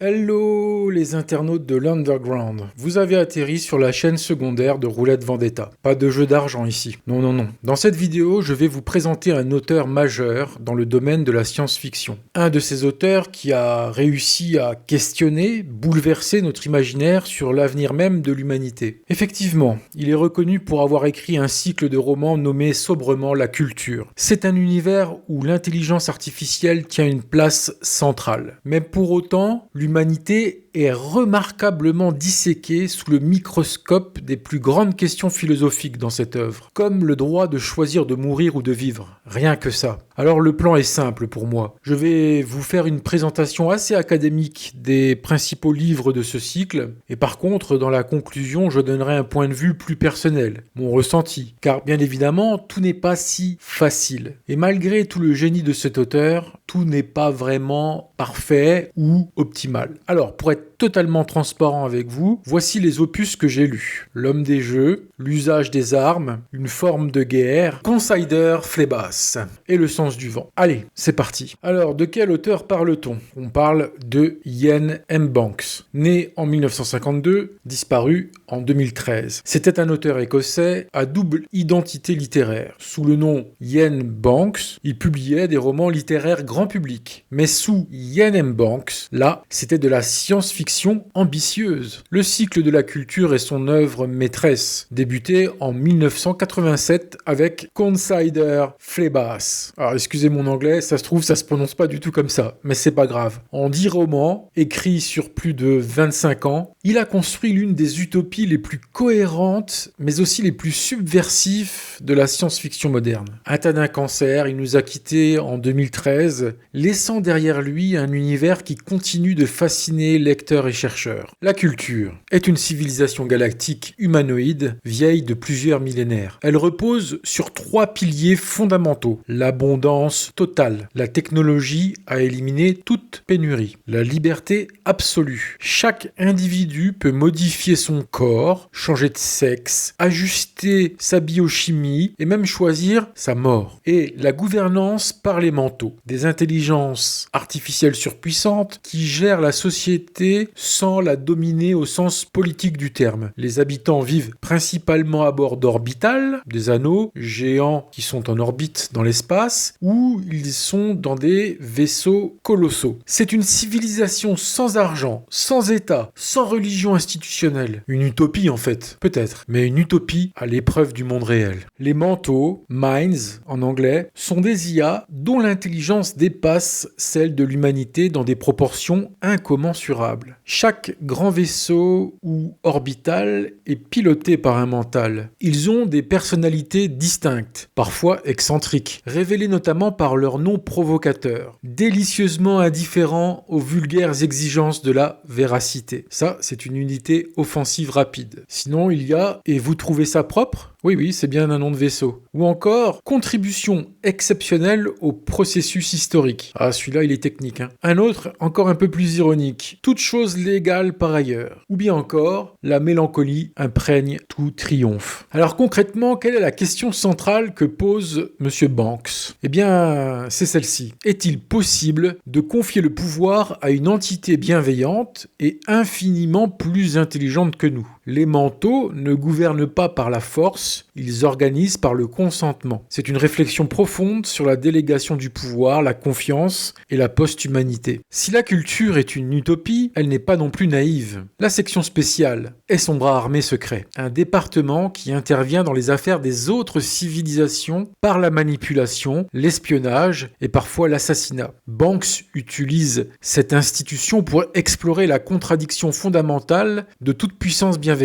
Hello les internautes de l'Underground. Vous avez atterri sur la chaîne secondaire de Roulette Vendetta. Pas de jeu d'argent ici. Non, non, non. Dans cette vidéo, je vais vous présenter un auteur majeur dans le domaine de la science-fiction. Un de ces auteurs qui a réussi à questionner, bouleverser notre imaginaire sur l'avenir même de l'humanité. Effectivement, il est reconnu pour avoir écrit un cycle de romans nommé sobrement La Culture. C'est un univers où l'intelligence artificielle tient une place centrale. Mais pour autant, l'humanité est remarquablement disséquée sous le microscope des plus grandes questions philosophiques dans cette œuvre, comme le droit de choisir de mourir ou de vivre. Rien que ça. Alors le plan est simple pour moi. Je vais vous faire une présentation assez académique des principaux livres de ce cycle, et par contre, dans la conclusion, je donnerai un point de vue plus personnel, mon ressenti, car bien évidemment, tout n'est pas si facile. Et malgré tout le génie de cet auteur, tout n'est pas vraiment parfait ou optimal. Alors, pour être totalement transparent avec vous, voici les opus que j'ai lus. L'homme des jeux, l'usage des armes, une forme de guerre, Consider Phlebas et le sens du vent. Allez, c'est parti. Alors, de quel auteur parle-t-on ? On parle de Iain M. Banks, né en 1952, disparu en 2013. C'était un auteur écossais à double identité littéraire. Sous le nom Iain Banks, il publiait des romans littéraires grand public. Mais sous Iain M. Banks, là, c'était de la science-fiction ambitieuse. Le cycle de la culture est son œuvre maîtresse, débutée en 1987 avec Consider Phlebas. Alors excusez mon anglais, ça se trouve ça se prononce pas du tout comme ça, mais c'est pas grave. En 10 romans, écrits sur plus de 25 ans, il a construit l'une des utopies les plus cohérentes, mais aussi les plus subversives de la science-fiction moderne. Atteint d'un cancer, il nous a quittés en 2013, laissant derrière lui un univers qui continue de fasciner lecteurs et chercheurs. La culture est une civilisation galactique humanoïde vieille de plusieurs millénaires. Elle repose sur 3 piliers fondamentaux. L'abondance totale. La technologie a éliminé toute pénurie. La liberté absolue. Chaque individu peut modifier son corps, changer de sexe, ajuster sa biochimie et même choisir sa mort. Et la gouvernance par les mentaux. Des intelligences artificielles surpuissantes qui gèrent la société sans la dominer au sens politique du terme. Les habitants vivent principalement à bord d'orbitales, des anneaux géants qui sont en orbite dans l'espace, ou ils sont dans des vaisseaux colossaux. C'est une civilisation sans argent, sans État, sans religion institutionnelle. Une utopie en fait, peut-être, mais une utopie à l'épreuve du monde réel. Les manteaux, minds en anglais, sont des IA dont l'intelligence dépasse celle de l'humanité dans des proportions incommensurables. Chaque grand vaisseau ou orbital est piloté par un mental. Ils ont des personnalités distinctes, parfois excentriques, révélées notamment par leur nom provocateur, délicieusement indifférents aux vulgaires exigences de la véracité. Ça, c'est une unité offensive rapide. Sinon, il y a « Et vous trouvez ça propre ?» Oui, c'est bien un nom de vaisseau. Ou encore, contribution exceptionnelle au processus historique. Ah, celui-là, il est technique. Un autre, encore un peu plus ironique. Toute chose légale par ailleurs. Ou bien encore, la mélancolie imprègne tout triomphe. Alors concrètement, quelle est la question centrale que pose M. Banks ? Eh bien, c'est celle-ci. Est-il possible de confier le pouvoir à une entité bienveillante et infiniment plus intelligente que nous ? Les manteaux ne gouvernent pas par la force, ils organisent par le consentement. C'est une réflexion profonde sur la délégation du pouvoir, la confiance et la post-humanité. Si la culture est une utopie, elle n'est pas non plus naïve. La section spéciale est son bras armé secret, un département qui intervient dans les affaires des autres civilisations par la manipulation, l'espionnage et parfois l'assassinat. Banks utilise cette institution pour explorer la contradiction fondamentale de toute puissance bienveillante.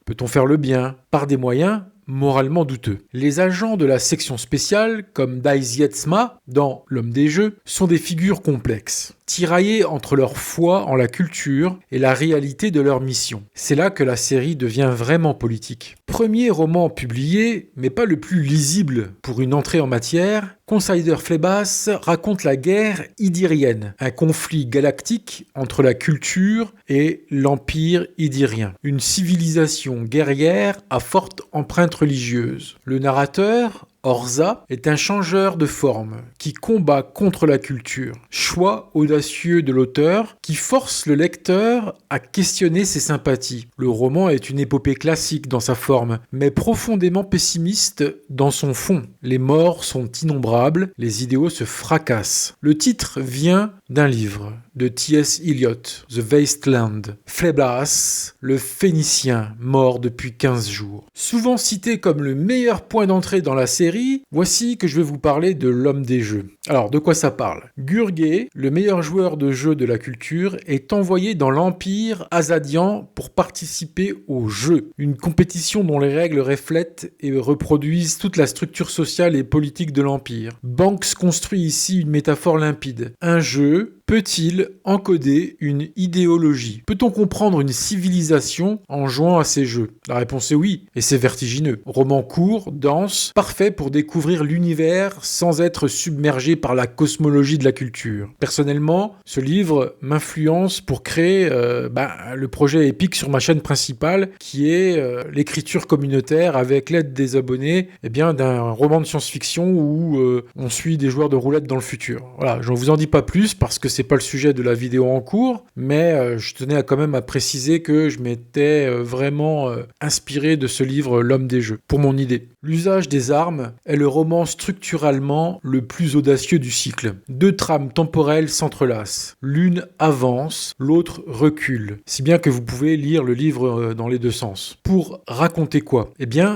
Peut-on faire le bien par des moyens moralement douteux? Les agents de la section spéciale, comme Dai Zietsma dans L'homme des jeux, sont des figures complexes, tiraillés entre leur foi en la culture et la réalité de leur mission. C'est là que la série devient vraiment politique. Premier roman publié, mais pas le plus lisible pour une entrée en matière, Consider Phlebas raconte la guerre idirienne, un conflit galactique entre la culture et l'empire idirien, une civilisation guerrière à forte empreinte religieuse. Le narrateur Orza est un changeur de forme qui combat contre la culture. Choix audacieux de l'auteur qui force le lecteur à questionner ses sympathies. Le roman est une épopée classique dans sa forme, mais profondément pessimiste dans son fond. Les morts sont innombrables, les idéaux se fracassent. Le titre vient d'un livre de T.S. Eliot, The Wasteland. Phlébas, le Phénicien, mort depuis 15 jours. Souvent cité comme le meilleur point d'entrée dans la série, voici que je vais vous parler de l'homme des jeux. Alors, de quoi ça parle ? Gurgé, le meilleur joueur de jeux de la culture, est envoyé dans l'Empire Azadian pour participer au jeu, une compétition dont les règles reflètent et reproduisent toute la structure sociale et politique de l'Empire. Banks construit ici une métaphore limpide. Un jeu peut-il encoder une idéologie ? Peut-on comprendre une civilisation en jouant à ces jeux ? La réponse est oui, et c'est vertigineux. Roman court, dense, parfait pour découvrir l'univers sans être submergé par la cosmologie de la culture. Personnellement, ce livre m'influence pour créer le projet épique sur ma chaîne principale, qui est l'écriture communautaire avec l'aide des abonnés d'un roman de science-fiction où on suit des joueurs de roulette dans le futur. Voilà, je ne vous en dis pas plus parce que c'est pas le sujet de la vidéo en cours, mais je tenais quand même à préciser que je m'étais vraiment inspiré de ce livre L'homme des jeux, pour mon idée. L'usage des armes est le roman structurellement le plus audacieux du cycle. Deux trames temporelles s'entrelacent. L'une avance, l'autre recule. Si bien que vous pouvez lire le livre dans les deux sens. Pour raconter quoi ?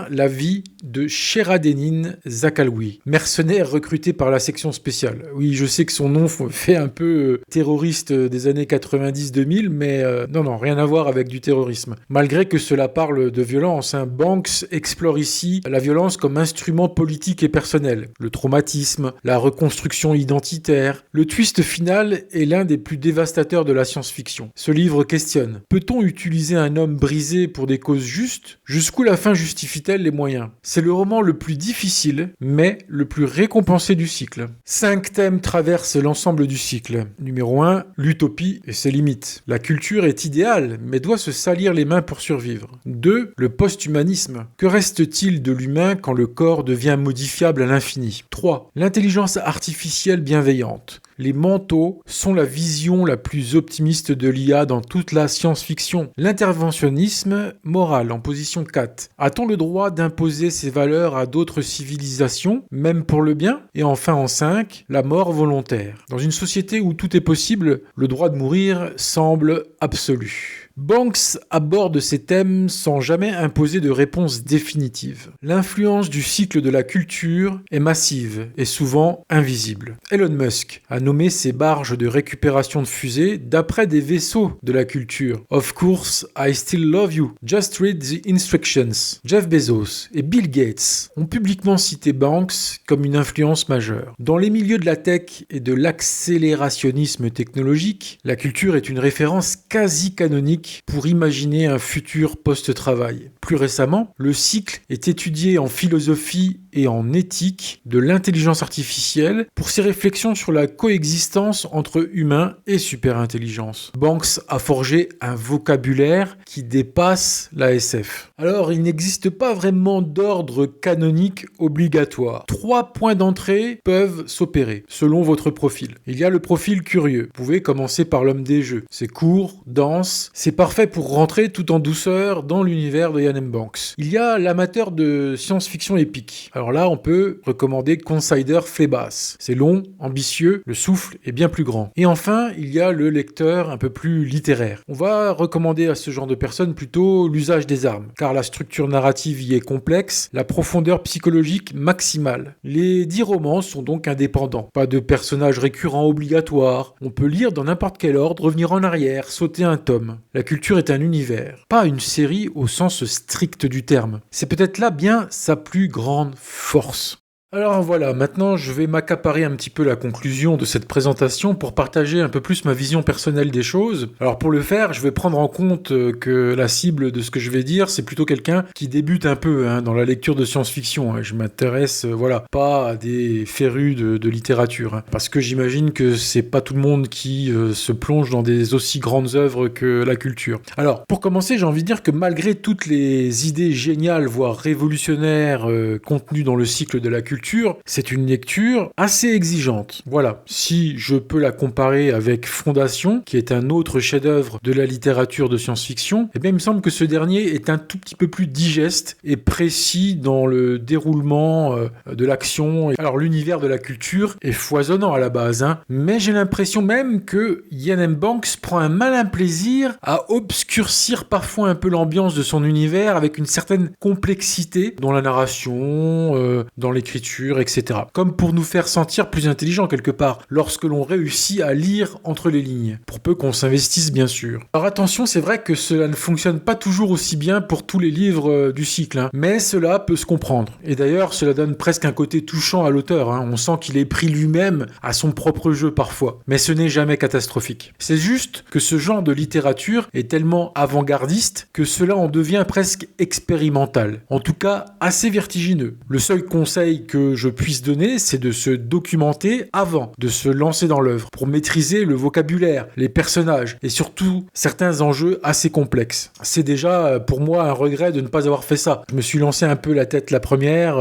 La vie de Sheradenin Zakaloui, mercenaire recruté par la section spéciale. Oui, je sais que son nom fait un peu terroriste des années 90-2000, mais non, rien à voir avec du terrorisme. Malgré que cela parle de violence, Banks explore ici la violence comme instrument politique et personnel. Le traumatisme, la reconstruction identitaire. Le twist final est l'un des plus dévastateurs de la science-fiction. Ce livre questionne. Peut-on utiliser un homme brisé pour des causes justes ? Jusqu'où la fin justifie-t-elle les moyens ? C'est le roman le plus difficile, mais le plus récompensé du cycle. 5 thèmes traversent l'ensemble du cycle. Numéro 1, l'utopie et ses limites. La culture est idéale, mais doit se salir les mains pour survivre. 2, le post-humanisme. Que reste-t-il de l'humain quand le corps devient modifiable à l'infini ? 3, l'intelligence artificielle bienveillante. Les manteaux sont la vision la plus optimiste de l'IA dans toute la science-fiction. L'interventionnisme moral en position 4. A-t-on le droit d'imposer ces valeurs à d'autres civilisations, même pour le bien ? Et enfin en 5, la mort volontaire. Dans une société où tout est possible, le droit de mourir semble absolu. Banks aborde ces thèmes sans jamais imposer de réponse définitive. L'influence du cycle de la culture est massive et souvent invisible. Elon Musk a nommé ses barges de récupération de fusées d'après des vaisseaux de la culture. Of course, I still love you. Just read the instructions. Jeff Bezos et Bill Gates ont publiquement cité Banks comme une influence majeure. Dans les milieux de la tech et de l'accélérationnisme technologique, la culture est une référence quasi canonique pour imaginer un futur post-travail. Plus récemment, le cycle est étudié en philosophie et en éthique de l'intelligence artificielle pour ses réflexions sur la coexistence entre humains et superintelligence. Banks a forgé un vocabulaire qui dépasse la SF. Alors, il n'existe pas vraiment d'ordre canonique obligatoire. 3 points d'entrée peuvent s'opérer selon votre profil. Il y a le profil curieux. Vous pouvez commencer par l'homme des jeux. C'est court, dense, c'est parfait pour rentrer tout en douceur dans l'univers de Ian M. Banks. Il y a l'amateur de science-fiction épique. Alors là, on peut recommander Consider Phlébas. C'est long, ambitieux, le souffle est bien plus grand. Et enfin, il y a le lecteur un peu plus littéraire. On va recommander à ce genre de personnes plutôt l'usage des armes, car la structure narrative y est complexe, la profondeur psychologique maximale. Les 10 romans sont donc indépendants. Pas de personnages récurrents obligatoires. On peut lire dans n'importe quel ordre, revenir en arrière, sauter un tome. La culture est un univers, pas une série au sens strict du terme. C'est peut-être là bien sa plus grande force. Alors voilà, maintenant je vais m'accaparer un petit peu la conclusion de cette présentation pour partager un peu plus ma vision personnelle des choses. Alors pour le faire, je vais prendre en compte que la cible de ce que je vais dire, c'est plutôt quelqu'un qui débute un peu dans la lecture de science-fiction. Je m'intéresse, pas à des férus de littérature, parce que j'imagine que c'est pas tout le monde qui se plonge dans des aussi grandes œuvres que la culture. Alors pour commencer, j'ai envie de dire que malgré toutes les idées géniales, voire révolutionnaires contenues dans le cycle de la culture, c'est une lecture assez exigeante. Voilà, si je peux la comparer avec Fondation, qui est un autre chef-d'œuvre de la littérature de science-fiction, eh bien il me semble que ce dernier est un tout petit peu plus digeste et précis dans le déroulement de l'action. Alors l'univers de la culture est foisonnant à la base, mais j'ai l'impression même que Iain M. Banks prend un malin plaisir à obscurcir parfois un peu l'ambiance de son univers avec une certaine complexité dans la narration, dans l'écriture, etc. Comme pour nous faire sentir plus intelligents quelque part, lorsque l'on réussit à lire entre les lignes, pour peu qu'on s'investisse bien sûr. Alors attention, c'est vrai que cela ne fonctionne pas toujours aussi bien pour tous les livres du cycle, mais cela peut se comprendre. Et d'ailleurs, cela donne presque un côté touchant à l'auteur, on sent qu'il est pris lui-même à son propre jeu parfois, mais ce n'est jamais catastrophique. C'est juste que ce genre de littérature est tellement avant-gardiste que cela en devient presque expérimental, en tout cas assez vertigineux. Le seul conseil que je puisse donner, c'est de se documenter avant de se lancer dans l'œuvre, pour maîtriser le vocabulaire, les personnages et surtout certains enjeux assez complexes. C'est déjà pour moi un regret de ne pas avoir fait ça. Je me suis lancé un peu la tête la première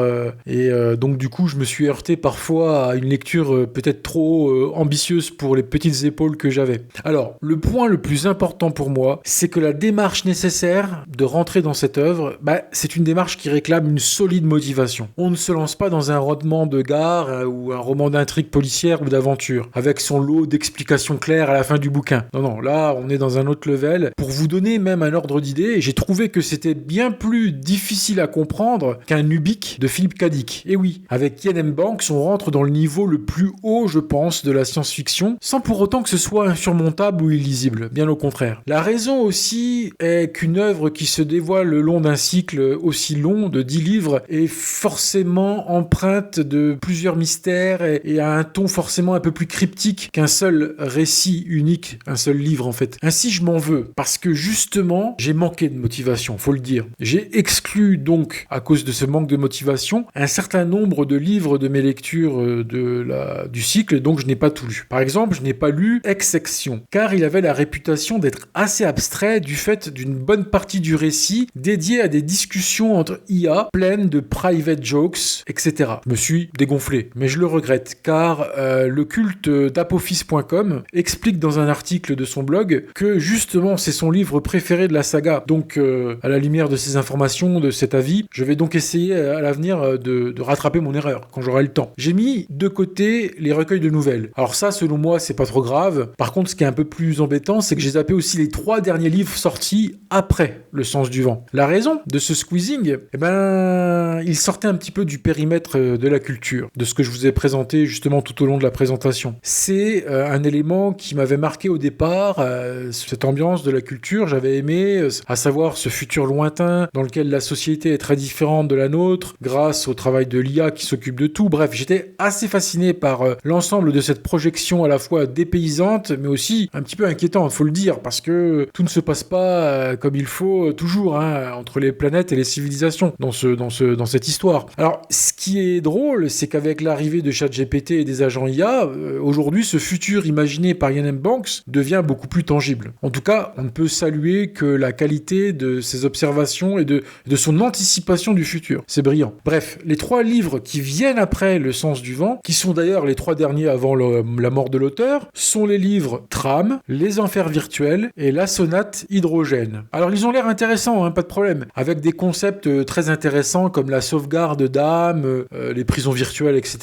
et donc du coup je me suis heurté parfois à une lecture peut-être trop ambitieuse pour les petites épaules que j'avais. Alors le point le plus important pour moi, c'est que la démarche nécessaire de rentrer dans cette œuvre, c'est une démarche qui réclame une solide motivation. On ne se lance pas dans un rodement de gare ou un roman d'intrigue policière ou d'aventure, avec son lot d'explications claires à la fin du bouquin. Non, là, on est dans un autre level. Pour vous donner même un ordre d'idée, j'ai trouvé que c'était bien plus difficile à comprendre qu'un Ubik de Philip K. Dick. Et oui, avec Iain M. Banks, on rentre dans le niveau le plus haut, je pense, de la science-fiction, sans pour autant que ce soit insurmontable ou illisible, bien au contraire. La raison aussi est qu'une œuvre qui se dévoile le long d'un cycle aussi long, de 10 livres, est forcément empreinte de plusieurs mystères et a un ton forcément un peu plus cryptique qu'un seul récit unique, un seul livre en fait. Ainsi je m'en veux, parce que justement j'ai manqué de motivation, faut le dire. J'ai exclu donc, à cause de ce manque de motivation, un certain nombre de livres de mes lectures du cycle, donc je n'ai pas tout lu. Par exemple, je n'ai pas lu Exsection, car il avait la réputation d'être assez abstrait du fait d'une bonne partie du récit dédiée à des discussions entre IA pleines de private jokes, etc. Je me suis dégonflé, mais je le regrette, car le culte d'Apophis.com explique dans un article de son blog que justement c'est son livre préféré de la saga. Donc à la lumière de ces informations, de cet avis, je vais donc essayer à l'avenir de rattraper mon erreur quand j'aurai le temps. J'ai mis de côté les recueils de nouvelles. Alors ça, selon moi, c'est pas trop grave. Par contre, ce qui est un peu plus embêtant, c'est que j'ai zappé aussi les 3 derniers livres sortis après Le Sens du Vent. La raison de ce squeezing, il sortait un petit peu du périmètre de la culture, de ce que je vous ai présenté justement tout au long de la présentation. C'est un élément qui m'avait marqué au départ, cette ambiance de la culture, j'avais aimé, à savoir ce futur lointain dans lequel la société est très différente de la nôtre, grâce au travail de l'IA qui s'occupe de tout. Bref, j'étais assez fasciné par l'ensemble de cette projection à la fois dépaysante, mais aussi un petit peu inquiétante, faut le dire, parce que tout ne se passe pas comme il faut toujours, entre les planètes et les civilisations dans cette histoire. Alors, ce qui est drôle, c'est qu'avec l'arrivée de ChatGPT et des agents IA, aujourd'hui, ce futur imaginé par Iain M. Banks devient beaucoup plus tangible. En tout cas, on ne peut saluer que la qualité de ses observations et de son anticipation du futur. C'est brillant. Bref, les 3 livres qui viennent après Le Sens du Vent, qui sont d'ailleurs les 3 derniers avant la mort de l'auteur, sont les livres Tram, Les Enfers virtuels et La Sonate Hydrogène. Alors, ils ont l'air intéressants, pas de problème, avec des concepts très intéressants comme la sauvegarde d'âme, les prisons virtuelles, etc.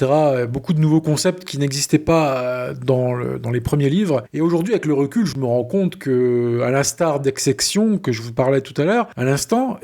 Beaucoup de nouveaux concepts qui n'existaient pas dans les premiers livres. Et aujourd'hui, avec le recul, je me rends compte que, à l'instar d'Exsection, que je vous parlais tout à l'heure, à l'instant,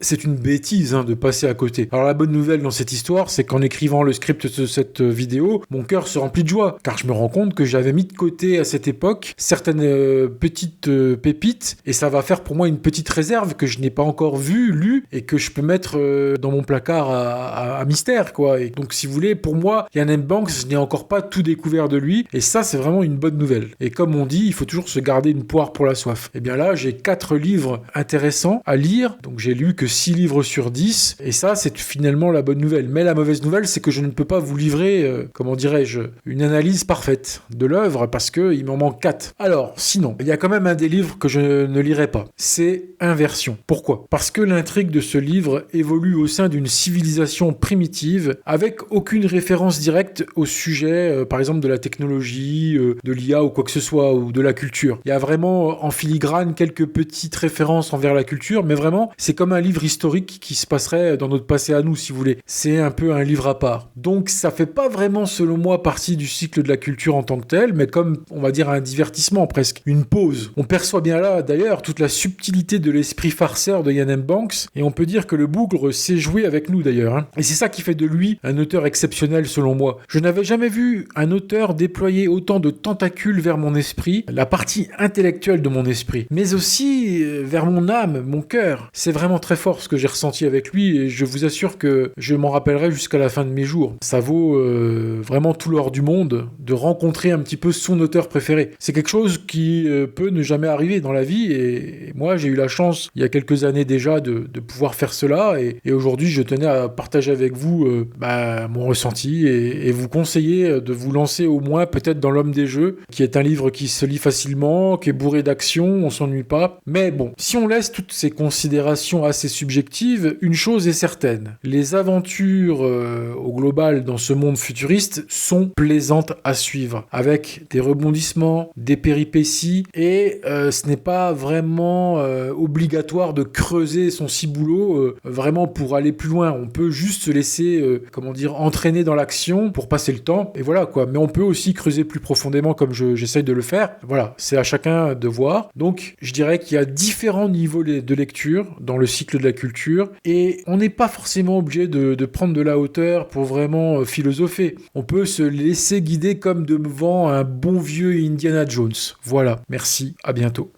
c'est une bêtise de passer à côté. Alors la bonne nouvelle dans cette histoire, c'est qu'en écrivant le script de cette vidéo, mon cœur se remplit de joie, car je me rends compte que j'avais mis de côté à cette époque certaines petites pépites, et ça va faire pour moi une petite réserve que je n'ai pas encore vue, lue, et que je peux mettre dans mon placard à mystère. mystère, quoi. Et donc, si vous voulez, pour moi, Iain M. Banks, je n'ai encore pas tout découvert de lui, et ça, c'est vraiment une bonne nouvelle. Et comme on dit, il faut toujours se garder une poire pour la soif. Et bien là, j'ai 4 livres intéressants à lire, donc j'ai lu que 6 livres sur 10, et ça, c'est finalement la bonne nouvelle. Mais la mauvaise nouvelle, c'est que je ne peux pas vous livrer, comment dirais-je, une analyse parfaite de l'œuvre, parce qu'il m'en manque 4. Alors, sinon, il y a quand même un des livres que je ne lirai pas. C'est Inversion. Pourquoi ? Parce que l'intrigue de ce livre évolue au sein d'une civilisation primitive, avec aucune référence directe au sujet, par exemple de la technologie, de l'IA ou quoi que ce soit, ou de la culture. Il y a vraiment en filigrane quelques petites références envers la culture, mais vraiment, c'est comme un livre historique qui se passerait dans notre passé à nous, si vous voulez. C'est un peu un livre à part. Donc ça fait pas vraiment, selon moi, partie du cycle de la culture en tant que tel, mais comme, on va dire, un divertissement presque, une pause. On perçoit bien là, d'ailleurs, toute la subtilité de l'esprit farceur de Iain M. Banks, et on peut dire que le bougre sait jouer avec nous d'ailleurs. Hein. Et c'est ça qui fait de lui un auteur exceptionnel selon moi. Je n'avais jamais vu un auteur déployer autant de tentacules vers mon esprit, la partie intellectuelle de mon esprit, mais aussi vers mon âme, mon cœur. C'est vraiment très fort ce que j'ai ressenti avec lui, et je vous assure que je m'en rappellerai jusqu'à la fin de mes jours. Ça vaut vraiment tout l'or du monde de rencontrer un petit peu son auteur préféré. C'est quelque chose qui peut ne jamais arriver dans la vie, et moi j'ai eu la chance il y a quelques années déjà de pouvoir faire cela, et aujourd'hui je tenais à partager avec vous mon ressenti et vous conseiller de vous lancer au moins peut-être dans L'Homme des Jeux, qui est un livre qui se lit facilement, qui est bourré d'action, on s'ennuie pas. Mais bon, si on laisse toutes ces considérations assez subjectives, une chose est certaine, les aventures au global dans ce monde futuriste sont plaisantes à suivre, avec des rebondissements, des péripéties, et ce n'est pas vraiment obligatoire de creuser son ciboulot vraiment pour aller plus loin. On peut juste se laisser, entraîner dans l'action pour passer le temps, et voilà quoi. Mais on peut aussi creuser plus profondément comme j'essaye de le faire. Voilà, c'est à chacun de voir. Donc, je dirais qu'il y a différents niveaux de lecture dans le cycle de la culture, et on n'est pas forcément obligé de prendre de la hauteur pour vraiment philosopher. On peut se laisser guider comme devant un bon vieux Indiana Jones. Voilà, merci, à bientôt.